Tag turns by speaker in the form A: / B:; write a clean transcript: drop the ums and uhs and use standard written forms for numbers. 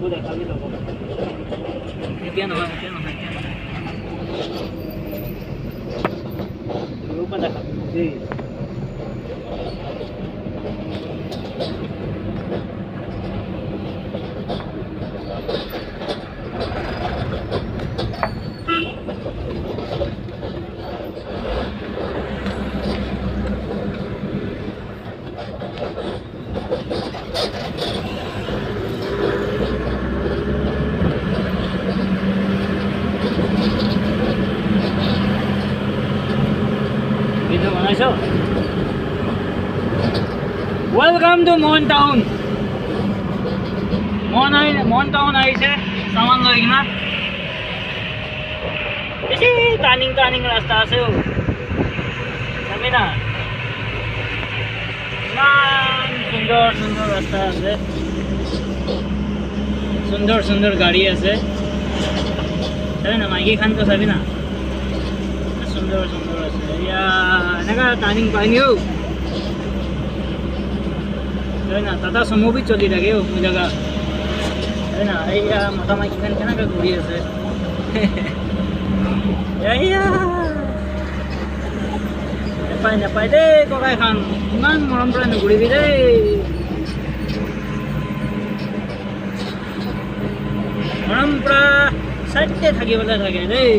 A: দেখাবি ল'ব এতিয়া নহয় দূৰৰ পৰা দেখাবি দেই Welcome to Mon Town. Mon Town aise saman loi na. Isi turning rasta ase ho. Sabi na. Sundar rasta ase. Sundar gadi ase. Sabi na maiki khan to sabi na. Sundar ase. Ya naga turning pani ho. ना Tata Sumo भी चली থাকে ও জায়গা তাই না এইয়া মোটা মাইকি খান কেনেকৈ ঘূৰি আছে এইয়া নাপায় দেই ককাই খান ইমান মৰম পৰা নুঘূৰিবি দেই মৰম পৰা চাইডে থাকিবলৈ থাকে দেই